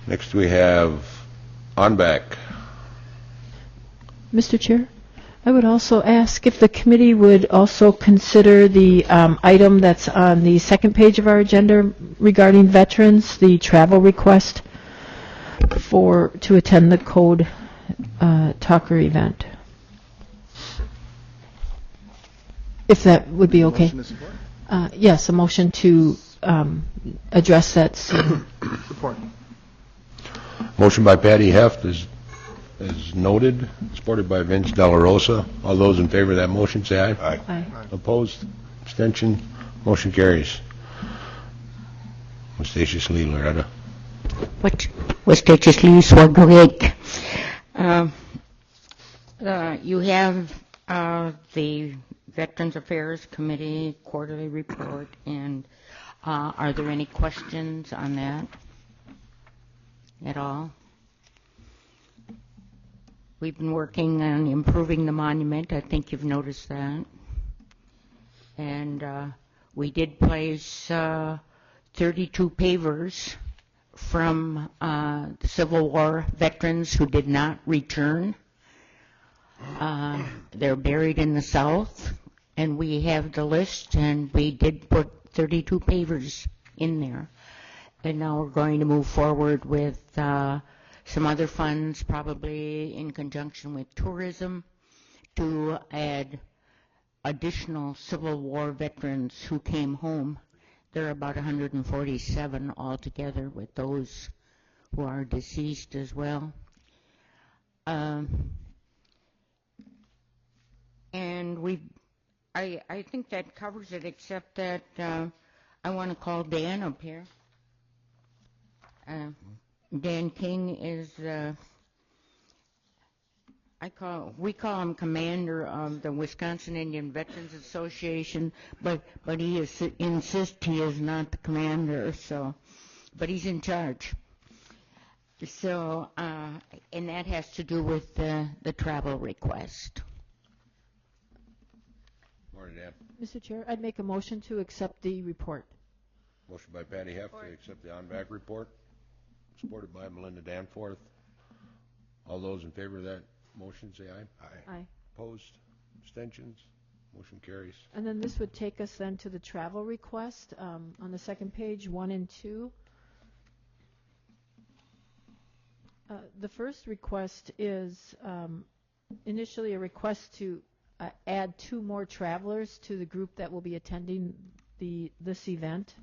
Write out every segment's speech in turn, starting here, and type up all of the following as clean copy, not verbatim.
Next we have ONBAC. Mr. Chair, I would also ask if the committee would also consider the item that's on the second page of our agenda regarding veterans, the travel request to attend the Code Talker event. If that would be okay. Motion to support? Yes, a motion to address that soon. Support. Motion by Patty Heft is noted, supported by Vince Della Rosa. All those in favor of that motion say aye. Aye. Aye. Opposed? Abstention? Motion carries. Mostaciously, Loretta. Mostaciously, Swagrick. You have the Veterans Affairs Committee quarterly report, and are there any questions on that at all? We've been working on improving the monument. I think you've noticed that. And we did place 32 pavers from the Civil War veterans who did not return. They're buried in the South, and we have the list, and we did put 32 pavers in there. And now we're going to move forward with some other funds, probably in conjunction with tourism, to add additional Civil War veterans who came home. There are about 147 altogether, with those who are deceased as well. And I think that covers it, except that I want to call Dan up here. Dan King is, we call him commander of the Wisconsin Indian Veterans Association, but he insists he is not the commander, but he's in charge. So, and that has to do with the travel request. Morning, Dan. Mr. Chair, I'd make a motion to accept the report. Motion by Patty Heft to accept the ONBAC report, supported by Melinda Danforth. All those in favor of that motion say aye. Aye. Aye. Opposed? Abstentions? Motion carries. And then this would take us then to the travel request on the second page, 1 and 2. The first request is initially a request to add 2 more travelers to the group that will be attending this event.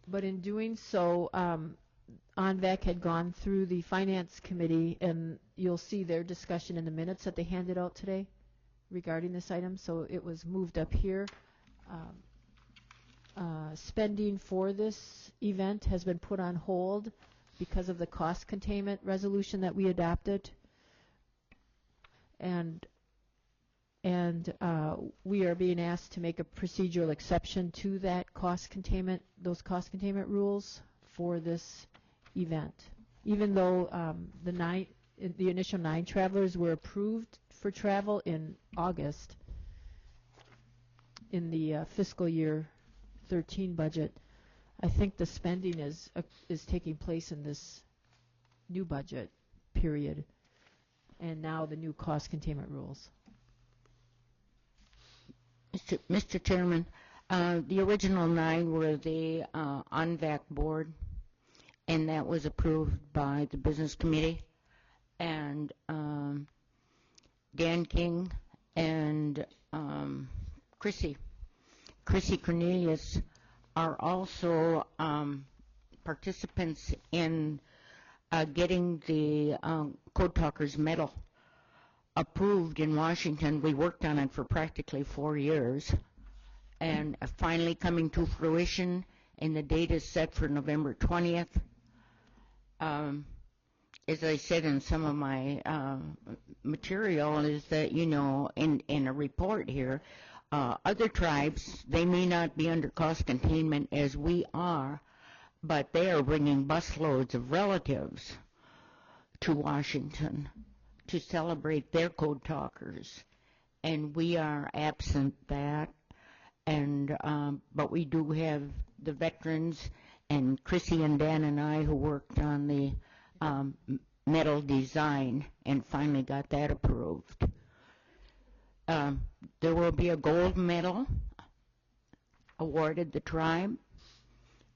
But in doing so, ONVAC had gone through the Finance Committee, and you'll see their discussion in the minutes that they handed out today regarding this item, so it was moved up here. Spending for this event has been put on hold because of the cost containment resolution that we adopted, and we are being asked to make a procedural exception to that those cost containment rules for this event. Even though the initial 9 travelers were approved for travel in August in the fiscal year 13 budget, I think the spending is taking place in this new budget period, and now the new cost containment rules. Mr. Chairman, the original 9 were the ONVAC board, and that was approved by the business committee. And Dan King and Chrissy Cornelius are also participants in getting the Code Talkers Medal approved in Washington. We worked on it for practically 4 years, and finally coming to fruition, and the date is set for November 20th. As I said in some of my material, is that, in a report here, other tribes, they may not be under cost containment as we are, but they are bringing busloads of relatives to Washington to celebrate their Code Talkers, and we are absent that. And but we do have the veterans, and Chrissy and Dan and I who worked on the medal design and finally got that approved. There will be a gold medal awarded the tribe,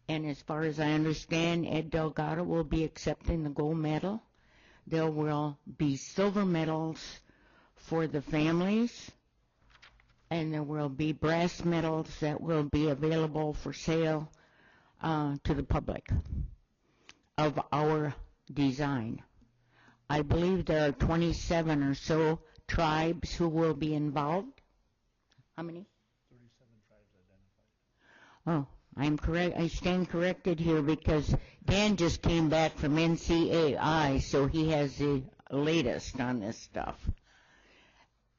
and as far as I understand, Ed Delgado will be accepting the gold medal. There will be silver medals for the families, and there will be brass medals that will be available for sale to the public of our design. I believe there are 27 or so tribes who will be involved. How many? 37 tribes identified. Oh, I'm correct. I stand corrected here because Dan just came back from NCAI, so he has the latest on this stuff.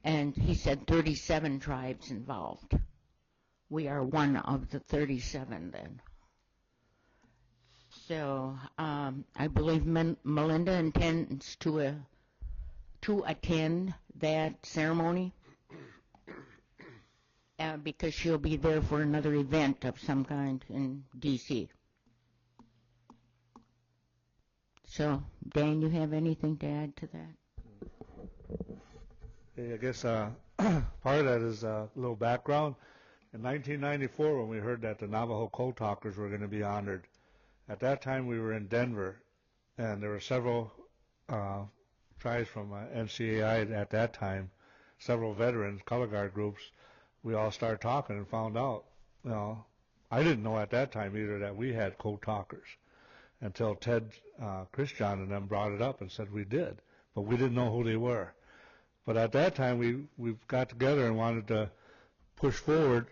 And he said 37 tribes involved. We are one of the 37 then. So I believe Melinda intends to attend that ceremony because she'll be there for another event of some kind in D.C. So, Dan, you have anything to add to that? Hey, I guess part of that is a little background. In 1994, when we heard that the Navajo Code Talkers were going to be honored, at that time we were in Denver, and there were several tribes from NCAI at that time, several veterans, color guard groups. We all started talking and found out, I didn't know at that time either that we had code talkers until Ted Christian and them brought it up and said we did, but we didn't know who they were. But at that time we got together and wanted to push forward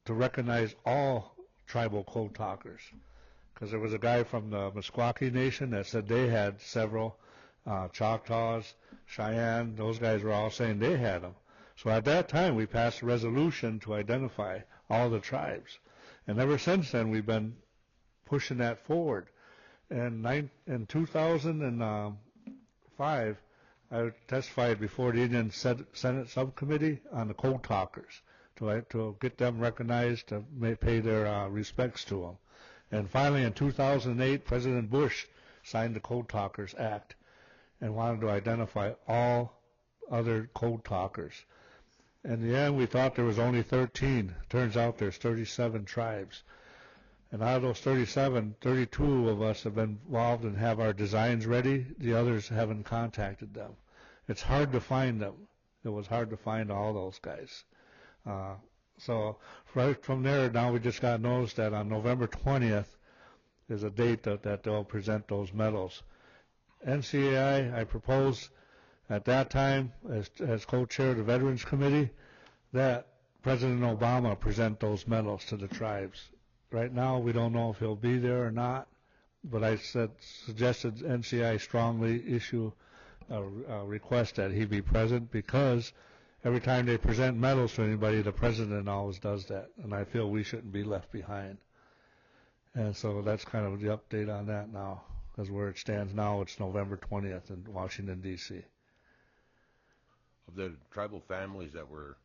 to recognize all tribal code talkers, because there was a guy from the Meskwaki Nation that said they had several, Choctaws, Cheyenne, those guys were all saying they had them. So at that time we passed a resolution to identify all the tribes. And ever since then we've been pushing that forward. And in 2005, I testified before the Indian Senate Subcommittee on the Code Talkers to get them recognized, to pay their respects to them. And finally, in 2008, President Bush signed the Code Talkers Act and wanted to identify all other code talkers. In the end, we thought there was only 13. Turns out there's 37 tribes. And out of those 37, 32 of us have been involved and have our designs ready. The others haven't contacted them. It's hard to find them. It was hard to find all those guys. So right from there, now we just got notice that on November 20th is a date that they'll present those medals. NCAI, I proposed at that time, as co-chair of the Veterans Committee, that President Obama present those medals to the tribes. Right now, we don't know if he'll be there or not, but I suggested NCAI strongly issue a request that he be present, because every time they present medals to anybody, the president always does that, and I feel we shouldn't be left behind. And so that's kind of the update on that now, because where it stands now, it's November 20th in Washington, D.C. Of the tribal families that were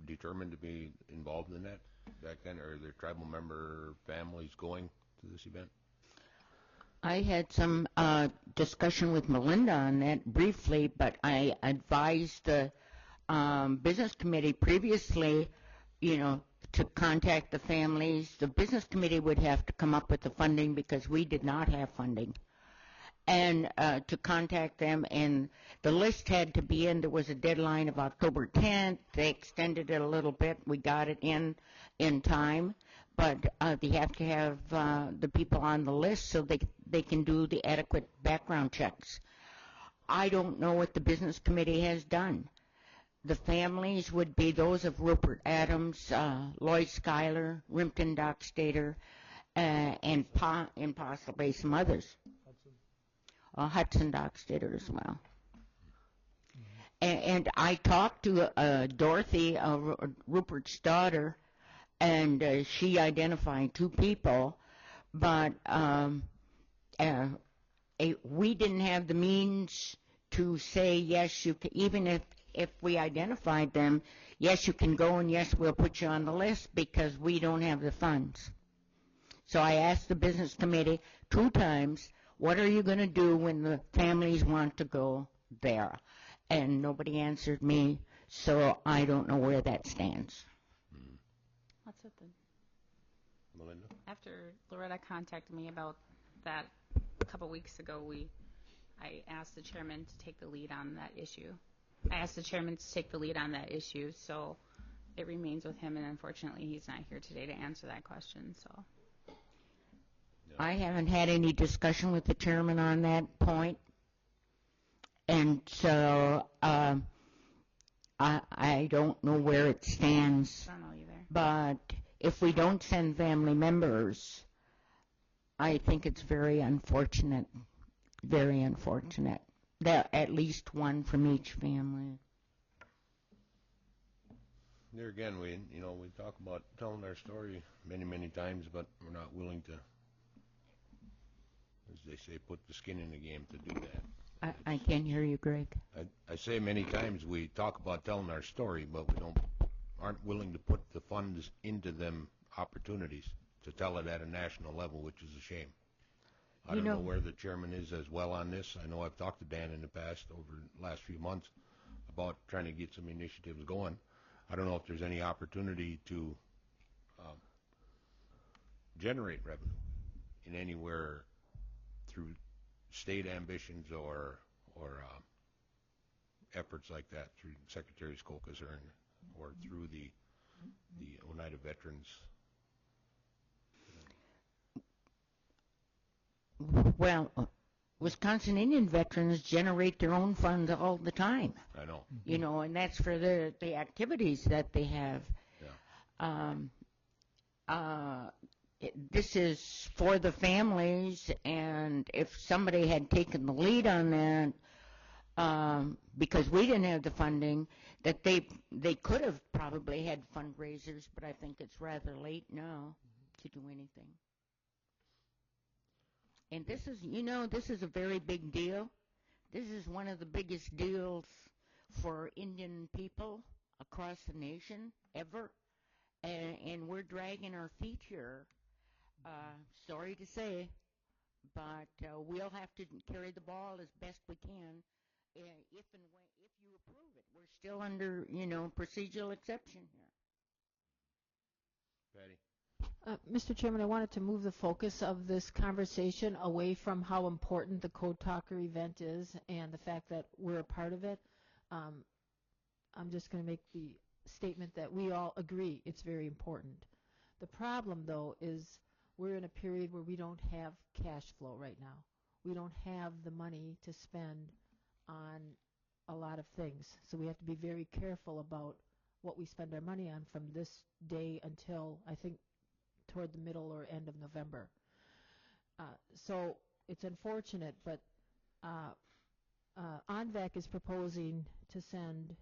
determined to be involved in that back then, are there tribal member families going to this event? I had some discussion with Melinda on that briefly, but I advised the business committee previously, to contact the families. The business committee would have to come up with the funding because we did not have funding, and to contact them, and the list had to be in. There was a deadline of October 10th. They extended it a little bit. We got it in time, but they have to have the people on the list so they can do the adequate background checks. I don't know what the business committee has done. The families would be those of Rupert Adams, Lloyd Schuyler, Rimpton Dockstader, and possibly some others. Hudson Dockstader as well. And I talked to Dorothy, Rupert's daughter, and she identified two people, but we didn't have the means to say, yes, you can, even if we identified them, yes, you can go, and yes, we'll put you on the list, because we don't have the funds. So I asked the business committee 2 times, what are you going to do when the families want to go there? And nobody answered me, so I don't know where that stands. That's it then. Melinda? After Loretta contacted me about that a couple weeks ago, I asked the chairman to take the lead on that issue. So it remains with him, and unfortunately he's not here today to answer that question. So I haven't had any discussion with the chairman on that point, and so I don't know where it stands. I don't know either. But if we don't send family members, I think it's very unfortunate that at least one from each family. There again, we talk about telling our story many times, but we're not willing to, as they say, put the skin in the game to do that. I can't hear you, Greg. I say many times we talk about telling our story, but we aren't willing to put the funds into them opportunities to tell it at a national level, which is a shame. I don't know where the chairman is as well on this. I know I've talked to Dan in the past over the last few months about trying to get some initiatives going. I don't know if there's any opportunity to generate revenue in anywhere through state ambitions or efforts like that through Secretary's Caucus or through the Oneida Veterans. Well, Wisconsin Indian veterans generate their own funds all the time. I know. And that's for the activities that they have. Yeah. This is for the families, and if somebody had taken the lead on that, because we didn't have the funding, that they could have probably had fundraisers, but I think it's rather late now to do anything. And this is a very big deal. This is one of the biggest deals for Indian people across the nation ever. And we're dragging our feet here. Sorry to say, but we'll have to carry the ball as best we can if you approve it. We're still under, procedural exception here. Patty? Mr. Chairman, I wanted to move the focus of this conversation away from how important the Code Talker event is and the fact that we're a part of it. I'm just going to make the statement that we all agree it's very important. The problem, though, is we're in a period where we don't have cash flow right now. We don't have the money to spend on a lot of things. So we have to be very careful about what we spend our money on from this day until, I think, toward the middle or end of November. So it's unfortunate, but ONVAC is proposing to send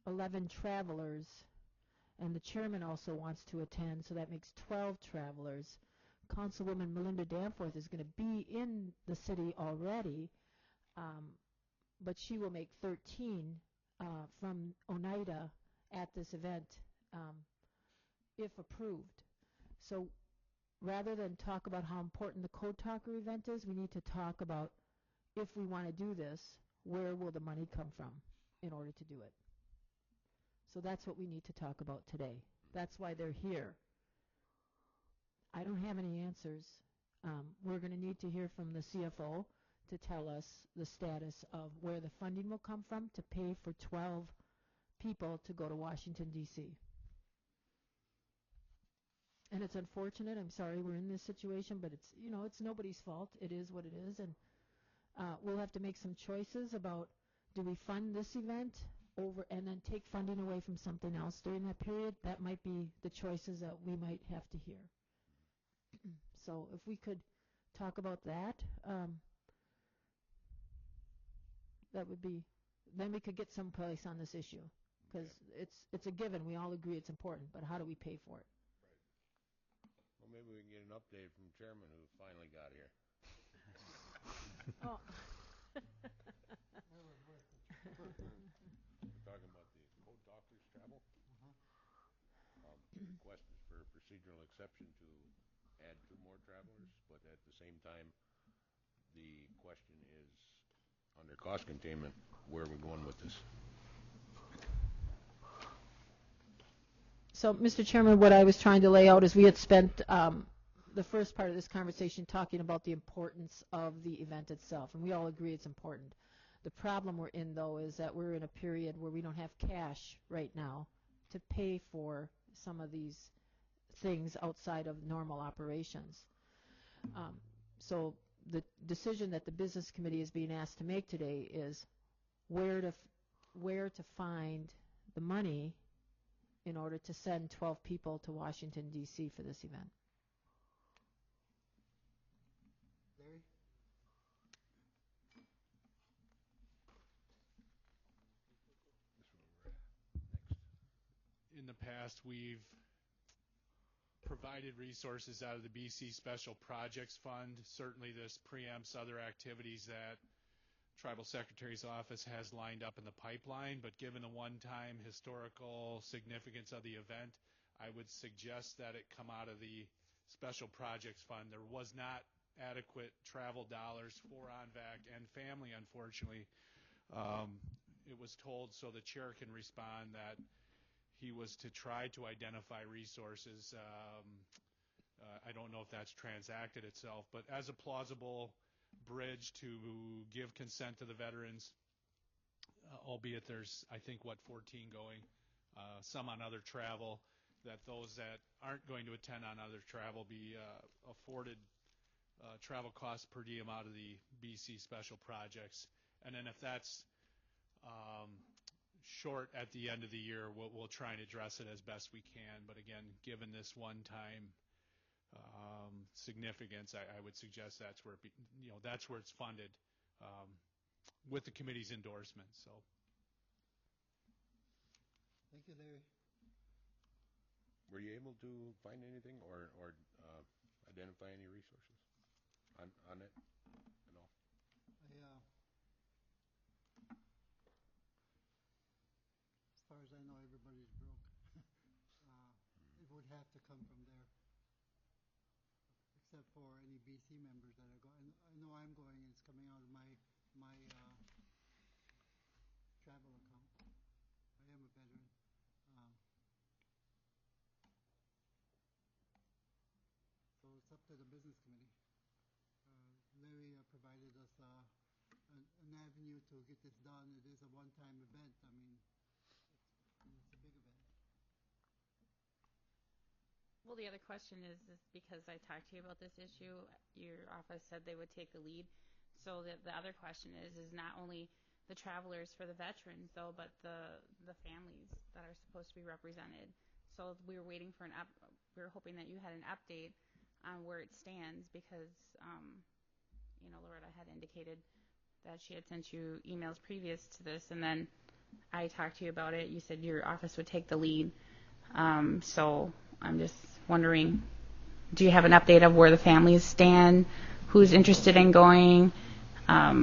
11 travelers, and the chairman also wants to attend, so that makes 12 travelers. Councilwoman Melinda Danforth is going to be in the city already, but she will make 13 from Oneida at this event if approved. So rather than talk about how important the Code Talker event is, we need to talk about, if we want to do this, where will the money come from in order to do it? So that's what we need to talk about today. That's why they're here. I don't have any answers. We're going to need to hear from the CFO to tell us the status of where the funding will come from to pay for 12 people to go to Washington, D.C. And it's unfortunate. I'm sorry we're in this situation, but it's nobody's fault. It is what it is, and we'll have to make some choices about, do we fund this event over and then take funding away from something else during that period? That might be the choices that we might have to hear. So if we could talk about that, that would be, then we could get someplace on this issue, because it's a given. We all agree it's important, but how do we pay for it? Well, maybe we can get an update from the chairman who finally got here. Oh. We're talking about the Code Talkers travel. Request is for procedural exception to add 2 more travelers, but at the same time, the question is, under cost containment, where are we going with this? So, Mr. Chairman, what I was trying to lay out is we had spent the first part of this conversation talking about the importance of the event itself, and we all agree it's important. The problem we're in, though, is that we're in a period where we don't have cash right now to pay for some of these things outside of normal operations. So the decision that the business committee is being asked to make today is where to find the money in order to send 12 people to Washington, D.C. for this event. Larry? In the past, we've provided resources out of the BC Special Projects Fund. Certainly this preempts other activities that Tribal Secretary's Office has lined up in the pipeline, but given the one-time historical significance of the event, I would suggest that it come out of the Special Projects Fund. There was not adequate travel dollars for ONVAC and family, unfortunately. It was told, so the chair can respond, that he was to try to identify resources. I don't know if that's transacted itself, but as a plausible bridge to give consent to the veterans, albeit there's, I think, 14 going, some on other travel, that those that aren't going to attend on other travel be afforded travel costs per diem out of the BC Special Projects. And then if that's short at the end of the year, we'll try and address it as best we can. But again, given this one-time significance, I would suggest that's where that's where it's funded with the committee's endorsement. So, Thank you, Larry. Were you able to find anything or identify any resources on it at all? As far as I know, everybody's broke. It would have to come from there, except for any BC members that are going. I know I'm going, and it's coming out of my travel account. I am a veteran. So it's up to the business committee. Larry provided us an avenue to get this done. It is a one-time event. I mean, it's a big event. Well, the other question is because I talked to you about this issue, your office said they would take the lead. So the other question is not only the travelers for the veterans, though, but the families that are supposed to be represented. So we were waiting for we were hoping that you had an update on where it stands because, Loretta had indicated that she had sent you emails previous to this, and then I talked to you about it. You said your office would take the lead. So I'm just wondering, do you have an update of where the families stand? Who's interested in going? Are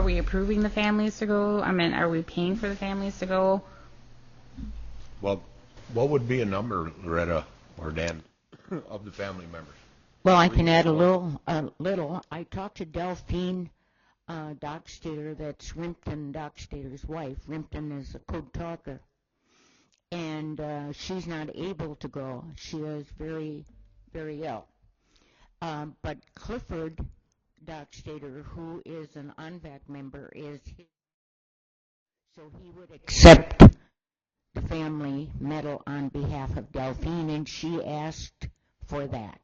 we approving the families to go? I mean, are we paying for the families to go? Well, what would be a number, Loretta or Dan, of the family members? Well, I can add a little. I talked to Delphine Dockstader, that's Rimpton Dockstader's wife. Rimpton is a code talker. And she's not able to go. She is very, very ill. But Clifford Dockstader, who is an ONVAC member, so he would accept the family medal on behalf of Delphine, and she asked for that.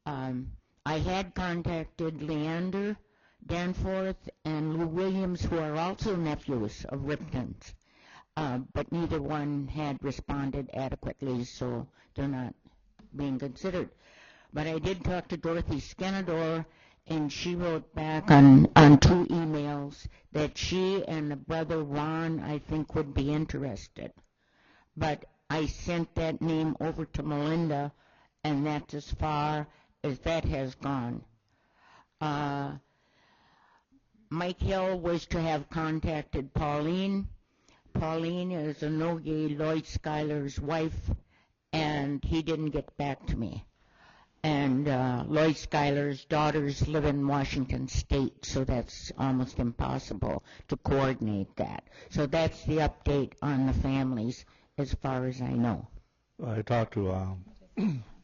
I had contacted Leander Danforth and Lou Williams, who are also nephews of Ripton's, but neither one had responded adequately, so they're not being considered. But I did talk to Dorothy Skenador, and she wrote back on 2 emails that she and the brother Ron, I think, would be interested. But I sent that name over to Melinda, and that's as far as that has gone. Mike Hill was to have contacted Pauline Pauline is Onoge Lloyd Schuyler's wife, and he didn't get back to me. And Lloyd Schuyler's daughters live in Washington State, so that's almost impossible to coordinate that. So that's the update on the families as far as I know. I talked to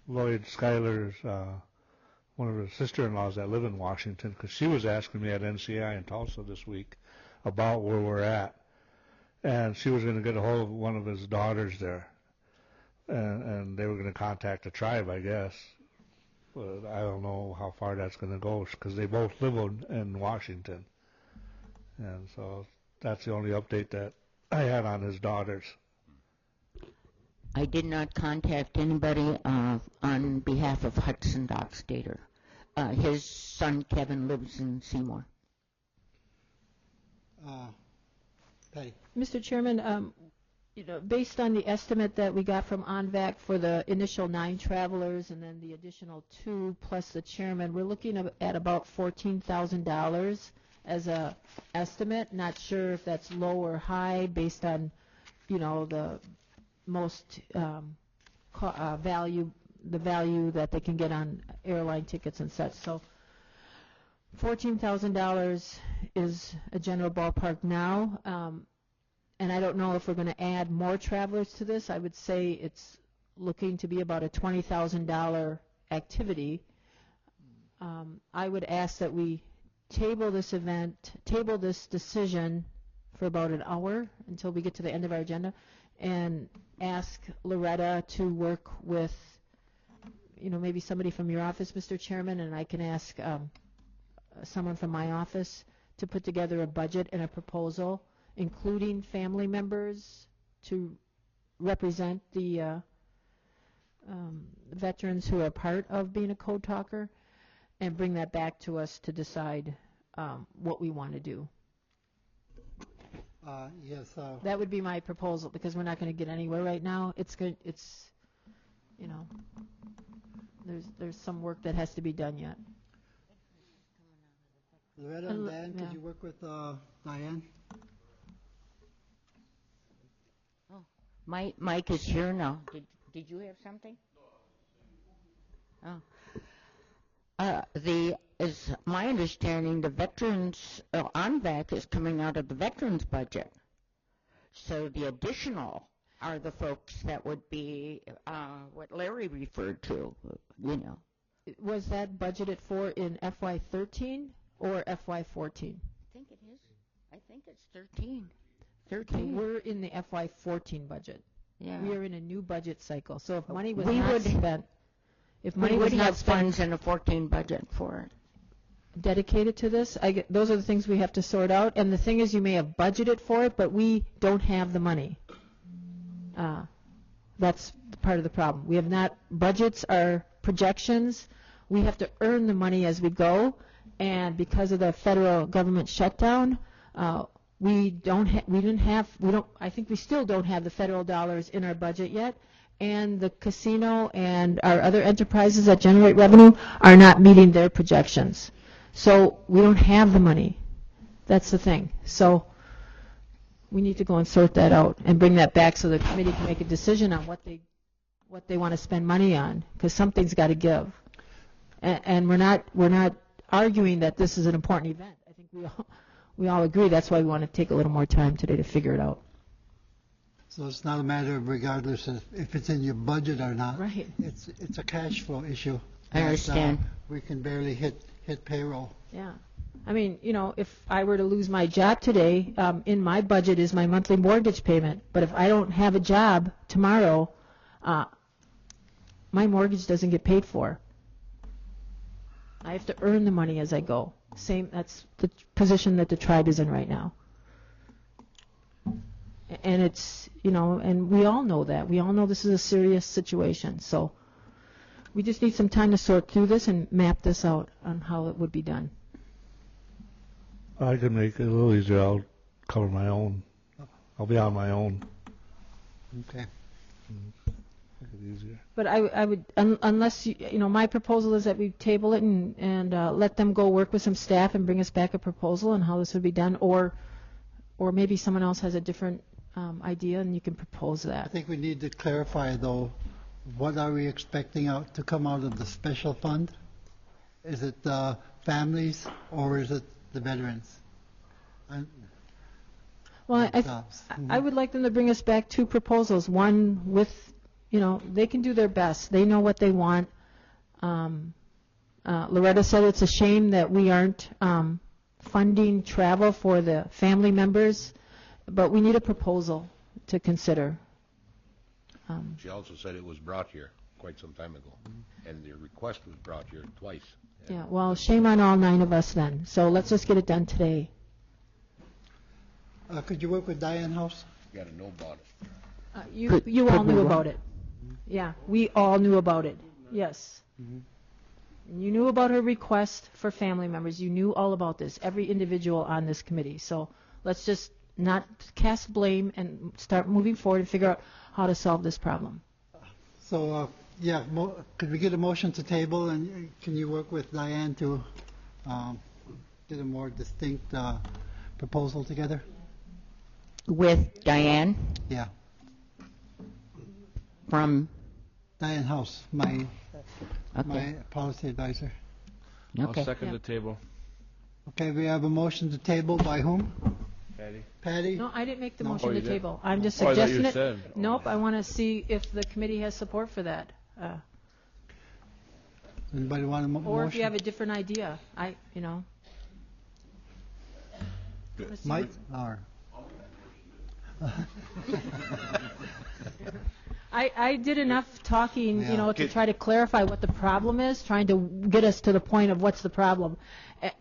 Lloyd Schuyler's, one of his sister-in-laws that live in Washington, because she was asking me at NCI in Tulsa this week about where we're at. And she was going to get a hold of one of his daughters there. And they were going to contact the tribe, I guess. But I don't know how far that's going to go, because they both live in Washington. And so that's the only update that I had on his daughters. I did not contact anybody on behalf of Hudson Dockstader. His son Kevin lives in Seymour. Patty. Mr. Chairman, based on the estimate that we got from ONVAC for the initial 9 travelers and then the additional 2 plus the chairman, we're looking at about $14,000 as a estimate. Not sure if that's low or high based on, the most value that they can get on airline tickets and such. So $14,000 is a general ballpark now. And I don't know if we're going to add more travelers to this. I would say it's looking to be about a $20,000 activity. I would ask that we table this decision for about an hour until we get to the end of our agenda, and ask Loretta to work with, maybe somebody from your office, Mr. Chairman, and I can ask someone from my office to put together a budget and a proposal, including family members to represent the veterans who are part of being a code talker, and bring that back to us to decide what we want to do. Yes. That would be my proposal, because we're not going to get anywhere right now. There's some work that has to be done yet. Loretta and Dan, could you work with Diane? Mike is here now. Did you have something? Oh. Is my understanding, the veterans ONVAC is coming out of the veterans budget. So the additional are the folks that would be what Larry referred to. Was that budgeted for in FY13 or FY14? I think it's 13. Okay, we're in the FY14 budget. Yeah. We are in a new budget cycle. So if money was We not would- spent, if money We was would not have spent funds in a 14 budget for it. dedicated to this, those are the things we have to sort out. And the thing is, you may have budgeted for it, but we don't have the money. That's part of the problem. We have not, budgets are projections. We have to earn the money as we go. And because of the federal government shutdown, I think we still don't have the federal dollars in our budget yet. And the casino and our other enterprises that generate revenue are not meeting their projections. So we don't have the money. That's the thing. So we need to go and sort that out and bring that back so the committee can make a decision on what they want to spend money on, because something's got to give. And we're not arguing that this is an important event. I think we all agree. That's why we want to take a little more time today to figure it out. So it's not a matter of regardless of if it's in your budget or not. Right. It's a cash flow issue. I understand. We can barely hit payroll. Yeah. I mean, if I were to lose my job today, in my budget is my monthly mortgage payment. But if I don't have a job tomorrow, my mortgage doesn't get paid for. I have to earn the money as I go. That's the position that the tribe is in right now. And it's, and we all know that. We all know this is a serious situation. So we just need some time to sort through this and map this out on how it would be done. I can make it a little easier. I'll cover my own. I'll be on my own. Okay. Make it easier. But I would, unless, my proposal is that we table it and let them go work with some staff and bring us back a proposal on how this would be done, or maybe someone else has a different idea, and you can propose I that. think we need to clarify, though, what are we expecting to come out of the special fund? Is it the families or is it the veterans? And Well, I Mhm. would like them to bring us back 2 proposals. One with, they can do their best. They know what they want. Loretta said it's a shame that we aren't funding travel for the family members, but we need a proposal to consider. She also said it was brought here quite some time ago, and the request was brought here twice. And Yeah, well, shame on all 9 of us then. So let's just get it done today. Could you work with Diane House? you got to know about it. You all knew about it. Yeah, we all knew about it. Yes. You knew about her request for family members. You knew all about this, every individual on this committee. So let's just not cast blame and start moving forward and figure out how to solve this problem. So, could we get a motion to table, and can you work with Diane to get a more distinct proposal together? With Diane Yeah, from, Diane House, my okay, policy advisor. okay. I'll second Yeah. the table. Okay, we have a motion to table by whom? Patty? Patty? No, I didn't make the No. motion Oh, to you did? table. I'm just Oh, I thought suggesting you it. said. Nope, I want to see if the committee has support for that. Anybody want a motion? Or if you have a different idea. Mike? Or, I did enough talking, Yeah. to try to clarify what the problem is, trying to get us to the point of what's the problem.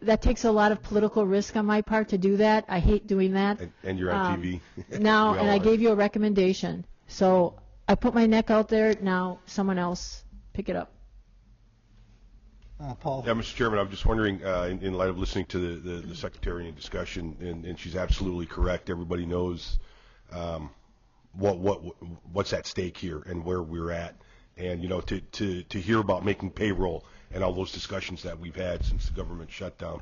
That takes a lot of political risk on my part to do that. I hate doing that. And you're on TV. Now, We all and I are. gave you a recommendation. So I put my neck out there. Now someone else pick it up. Paul? Yeah, Mr. Chairman, I'm just wondering, in light of listening to the secretary in discussion, and she's absolutely correct. Everybody knows what's at stake here and where we're at, and to hear about making payroll and all those discussions that we've had since the government shutdown.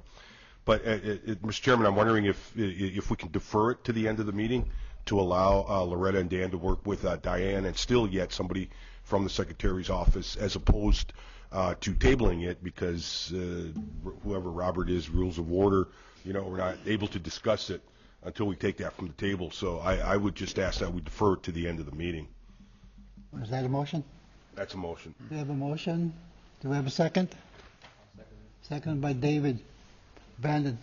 But Mr. Chairman, I'm wondering if we can defer it to the end of the meeting to allow Loretta and Dan to work with Diane and still yet somebody from the secretary's office, as opposed to tabling it, because whoever Robert is, rules of order, we're not able to discuss it until we take that from the table. So I would just ask that we defer it to the end of the meeting. Is that a motion? That's a motion. We have a motion. Do we have a second? Second by David. Brandon?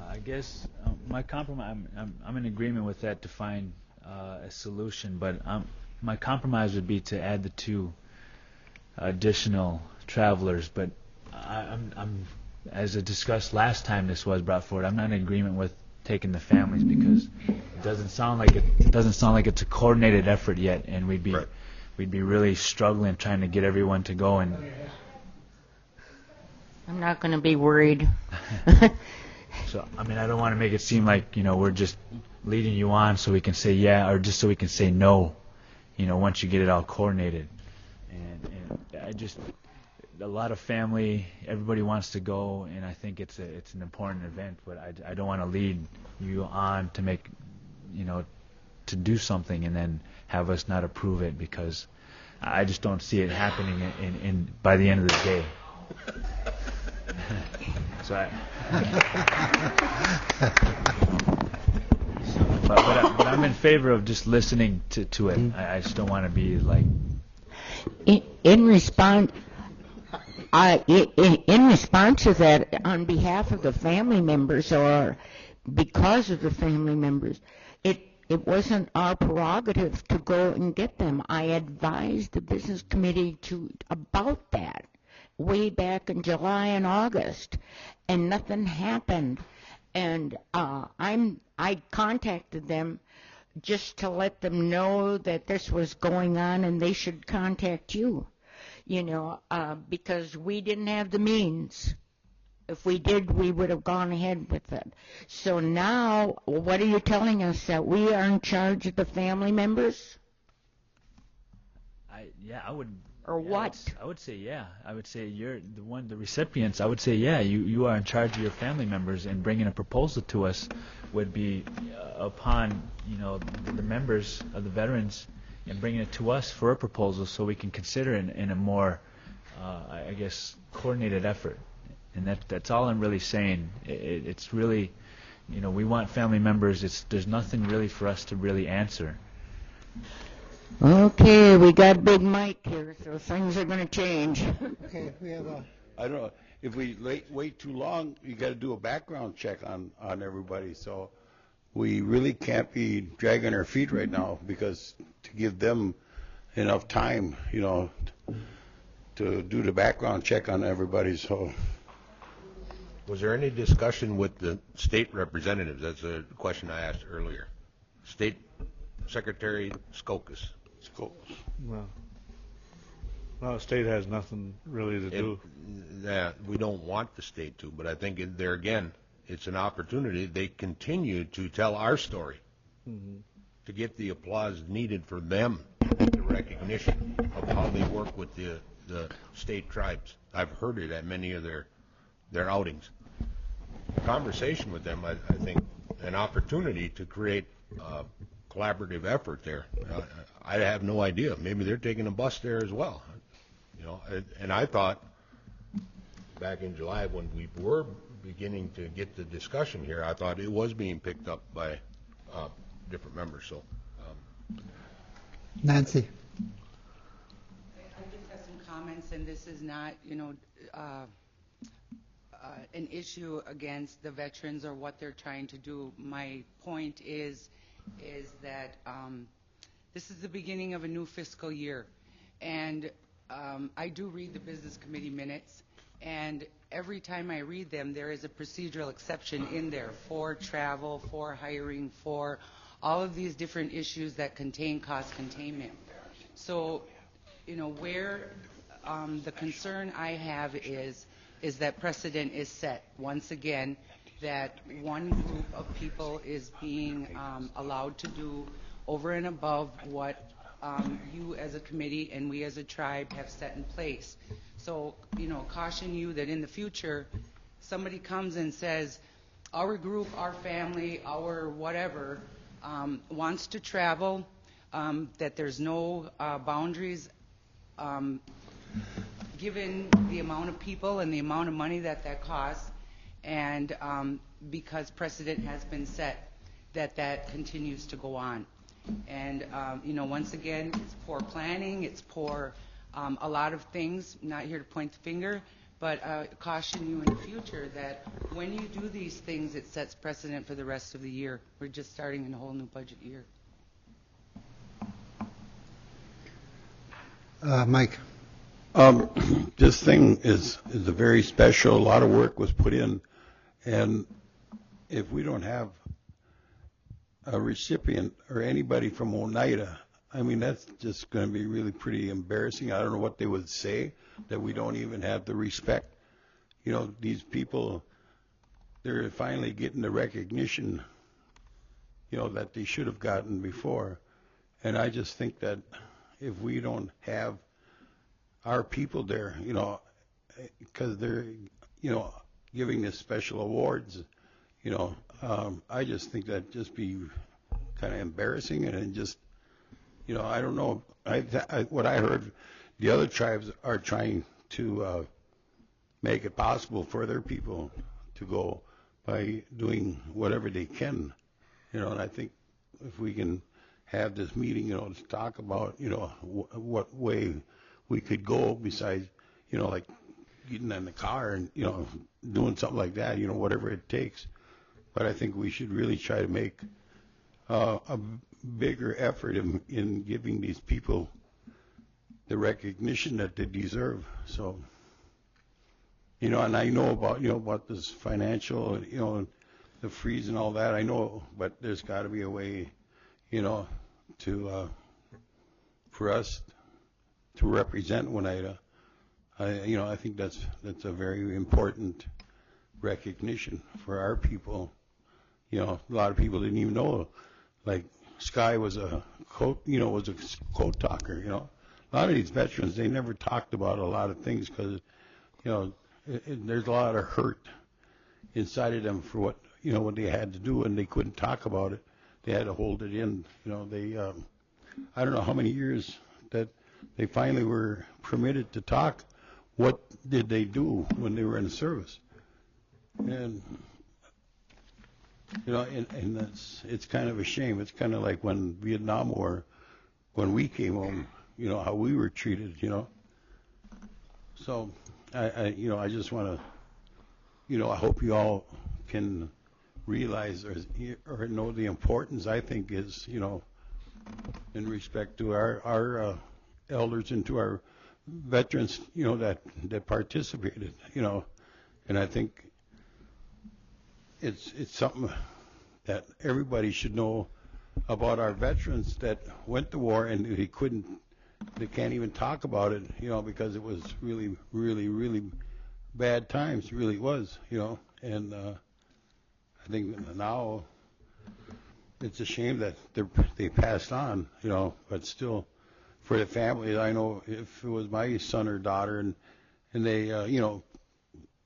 I guess my compromise. I'm in agreement with that to find a solution, but my compromise would be to add the 2 additional travelers. But I'm as I discussed last time this was brought forward, I'm not in agreement with taking the families, because it doesn't sound like it's a coordinated effort yet, and we'd be Right. really struggling trying to get everyone to go. And I'm not going to be worried. so, I don't want to make it seem like, we're just leading you on so we can say yeah, or just so we can say no, once you get it all coordinated. And I just, a lot of family, everybody wants to go, and I think it's an important event, but I don't want to lead you on to make, to do something and then have us not approve it, because I just don't see it happening in by the end of the day. So but I'm in favor of just listening to it. I just don't want to be like. In response to that, on behalf of the family members, or because of the family members, it wasn't our prerogative to go and get them. I advised the business committee about that way back in July and August, and nothing happened. And I contacted them just to let them know that this was going on and they should contact you, because we didn't have the means. If we did, we would have gone ahead with it. So now, what are you telling us, that we are in charge of the family members? I would. Or yeah, what? I would say yeah. I would say you're the recipients. I would say yeah. You are in charge of your family members, and bringing a proposal to us would be upon, the members of the veterans and bringing it to us for a proposal so we can consider it in a more, I guess, coordinated effort. And that's all I'm really saying. It's really, we want family members. There's nothing really for us to really answer. Okay, we got Big Mike here, so things are going to change. Okay, we have a, I don't know, if we wait too long, you gotta do a background check on everybody, so we really can't be dragging our feet right now, because to give them enough time, to do the background check on everybody, so. Was there any discussion with the state representatives? That's a question I asked earlier. State Secretary Skokas. No. No, the state has nothing really to do. Yeah, we don't want the state to, but I think there again, it's an opportunity. They continue to tell our story to get the applause needed for them, the recognition of how they work with the state tribes. I've heard it at many of their outings. Conversation with them, I think, an opportunity to create a collaborative effort there. I have no idea. Maybe they're taking a bus there as well. And I thought back in July when we were beginning to get the discussion here, I thought it was being picked up by different members. So, Nancy. I just have some comments, and this is not, an issue against the veterans or what they're trying to do. My point is that this is the beginning of a new fiscal year, and I do read the business committee minutes, and every time I read them, there is a procedural exception in there for travel, for hiring, for all of these different issues that contain cost containment. So, where the concern I have is that precedent is set once again, that one group of people is being allowed to do over and above what you as a committee and we as a tribe have set in place. So, caution you that in the future, somebody comes and says, our group, our family, our whatever, wants to travel, that there's no boundaries given the amount of people and the amount of money that costs, and because precedent has been set, that continues to go on. And, once again, it's poor planning, it's poor a lot of things, not here to point the finger, but caution you in the future that when you do these things, it sets precedent for the rest of the year. We're just starting in a whole new budget year. Mike. This thing is a very special. A lot of work was put in, and if we don't have a recipient or anybody from Oneida, I mean, that's just going to be really pretty embarrassing. I don't know what they would say, that we don't even have the respect. These people, they're finally getting the recognition, that they should have gotten before. And I just think that if we don't have our people there, because they're, giving this special awards, I just think that just be kind of embarrassing, and just, I don't know. What I heard, the other tribes are trying to make it possible for their people to go by doing whatever they can, and I think if we can have this meeting, to talk about, what way we could go besides, like getting in the car and, doing something like that, whatever it takes. But I think we should really try to make a bigger effort in giving these people the recognition that they deserve. So, and I know about this financial, the freeze and all that. I know, but there's got to be a way, to for us to represent Oneida. I think that's a very important recognition for our people. A lot of people didn't even know, like Sky was a code talker. A lot of these veterans, they never talked about a lot of things because, there's a lot of hurt inside of them for what, what they had to do, and they couldn't talk about it. They had to hold it in. They, I don't know how many years that they finally were permitted to talk. What did they do when they were in service? And, and it's kind of a shame. It's kind of like when Vietnam War, when we came home, how we were treated, So, I just want to, I hope you all can realize or know the importance, I think, is, in respect to our elders and to our veterans, that participated, and I think it's something that everybody should know about our veterans that went to war and they can't even talk about it, because it was really, really, really bad times, really was, and I think now it's a shame that they passed on, but still, for the family, I know if it was my son or daughter and they,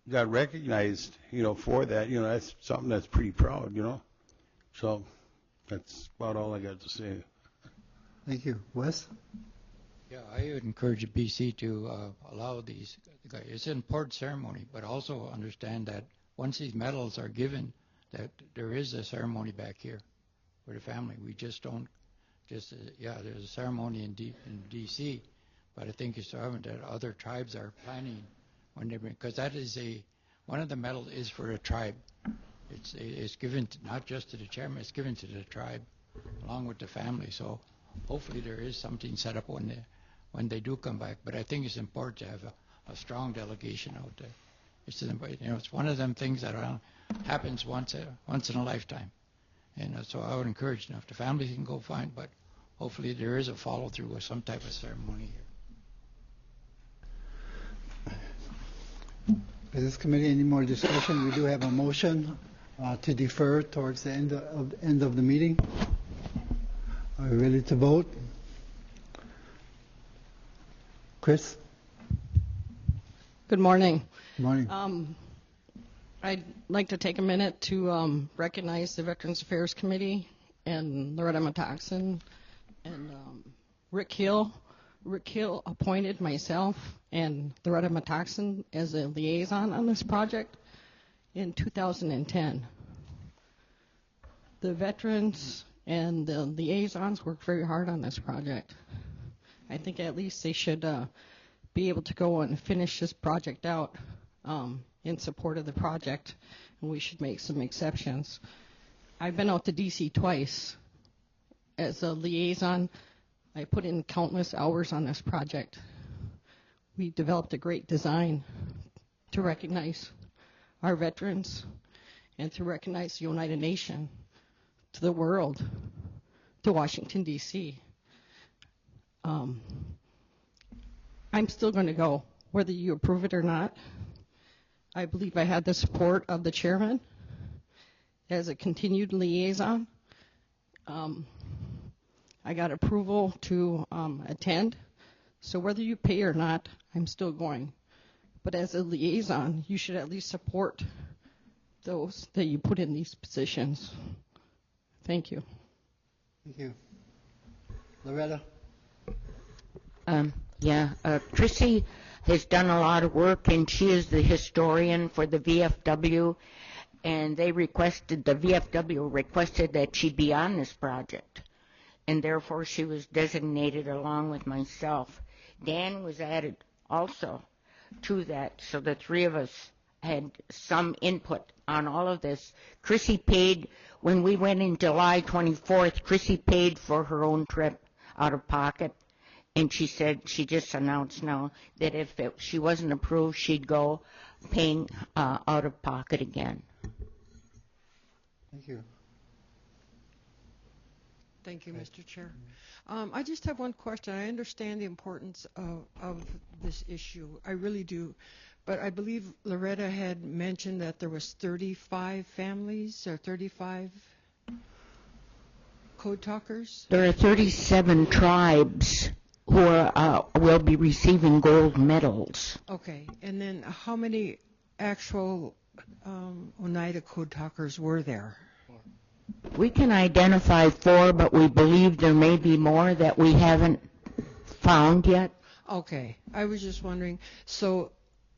got recognized, for that, that's something that's pretty proud, So that's about all I got to say. Thank you. Wes? Yeah, I would encourage BC to allow these guys. It's an important ceremony, but also understand that once these medals are given, that there is a ceremony back here for the family. We just don't there's a ceremony in D.C., but I think it's relevant that other tribes are planning when they bring, because that is one of the medals is for a tribe. It's given not just to the chairman, it's given to the tribe along with the family. So hopefully there is something set up when they do come back. But I think it's important to have a strong delegation out there. It's one of them things that happens once in a lifetime. And so I would encourage, if the family can go, fine, but hopefully there is a follow-through with some type of ceremony here. Business Committee, any more discussion? We do have a motion to defer towards the end of the meeting. Are we ready to vote? Chris? Good morning. Good morning. I'd like to take a minute to recognize the Veterans Affairs Committee and Loretta Metaxen and Rick Hill. Rick Hill appointed myself and Loretta Metaxen as a liaison on this project in 2010. The veterans and the liaisons worked very hard on this project. I think at least they should be able to go and finish this project out in support of the project, and we should make some exceptions. I've been out to D.C. twice as a liaison. I put in countless hours on this project. We developed a great design to recognize our veterans and to recognize the Oneida Nation to the world, to Washington, D.C. I'm still going to go, whether you approve it or not. I believe I had the support of the chairman as a continued liaison. I got approval to attend, so whether you pay or not, I'm still going. But as a liaison, you should at least support those that you put in these positions. Thank you. Thank you. Loretta? Chrissy has done a lot of work, and she is the historian for the VFW, and the VFW requested that she be on this project, and therefore she was designated along with myself. Dan was added also to that, so the three of us had some input on all of this. Chrissy paid, when we went in July 24th, Chrissy paid for her own trip out of pocket. And she said, she just announced now that if she wasn't approved, she'd go paying out of pocket again. Thank you. Thank you, Mr. Chair. I just have one question. I understand the importance of this issue. I really do. But I believe Loretta had mentioned that there was 35 families or 35 code talkers. There are 37 tribes who will be receiving gold medals. Okay. And then how many actual Oneida code talkers were there? We can identify 4, but we believe there may be more that we haven't found yet. Okay, I was just wondering. So,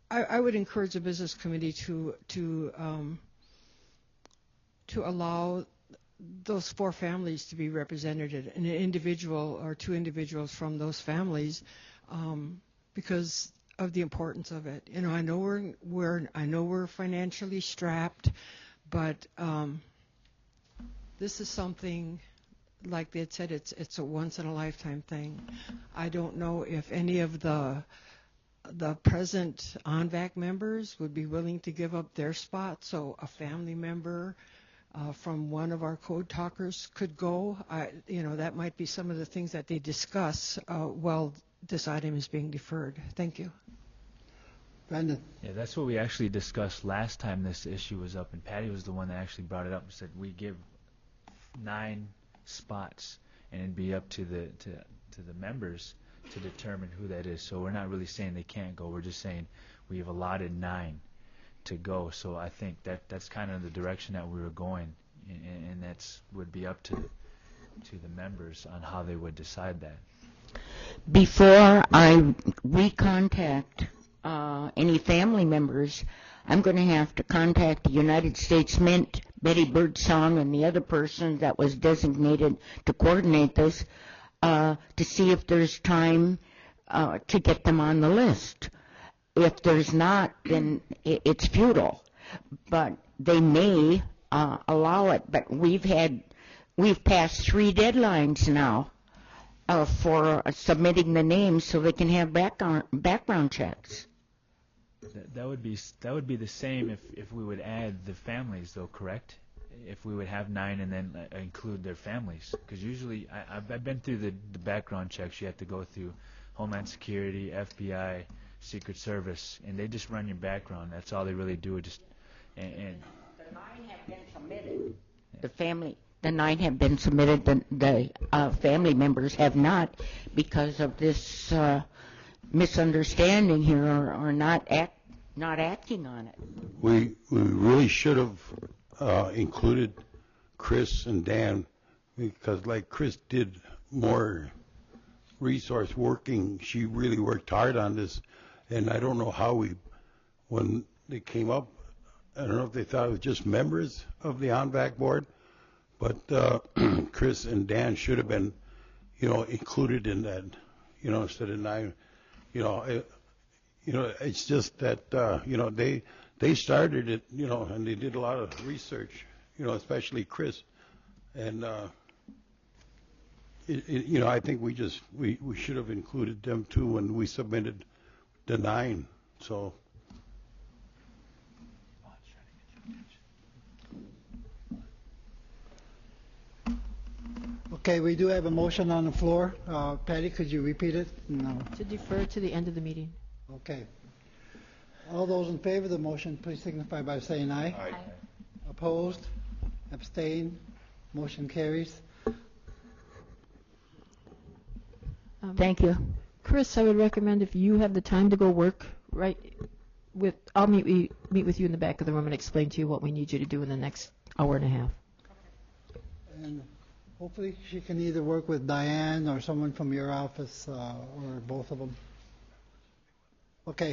I would encourage the business committee to allow those 4 families to be represented, an individual or 2 individuals from those families, because of the importance of it. You know, I know we're financially strapped, but this is something, like they had said, it's a once in a lifetime thing. I don't know if any of the present ONVAC members would be willing to give up their spot, so a family member from one of our code talkers could go. That might be some of the things that they discuss while this item is being deferred. Thank you. Brandon? Yeah, that's what we actually discussed last time this issue was up, and Patty was the one that actually brought it up and said we give 9 spots, and it'd be up to the members to determine who that is. So we're not really saying they can't go. We're just saying we have allotted 9 to go. So I think that's kind of the direction that we were going, and that's would be up to the members on how they would decide that. Before I recontact any family members, I'm going to have to contact the United States Mint, Betty Birdsong, and the other person that was designated to coordinate this to see if there's time to get them on the list. If there's not, then it's futile. But they may allow it. But we've passed 3 deadlines now for submitting the names so they can have background checks. That would be the same if we would add the families, though, correct? If we would have 9 and then include their families, because usually I've been through the background checks. You have to go through Homeland Security, FBI, Secret Service, and they just run your background. That's all they really do. And the 9 have been submitted. The 9 have been submitted. The family members have not, because of this misunderstanding here, or not acting on it. We really should have included Chris and Dan, because like Chris did more resource working. She really worked hard on this, and I don't know how when they came up, I don't know if they thought it was just members of the ONVAC board, but Chris and Dan should have been, included in that, instead of 9. It's just that, they started it, and they did a lot of research, especially Chris. And, I think we should have included them too when we submitted the 9. So. Okay, we do have a motion on the floor. Patty, could you repeat it? No. To defer to the end of the meeting. Okay. All those in favor of the motion, please signify by saying aye. Aye. Opposed? Abstained? Motion carries. Thank you. Chris, I would recommend if you have the time to go work I'll meet with you in the back of the room and explain to you what we need you to do in the next hour and a half. And hopefully she can either work with Diane or someone from your office or both of them. Okay.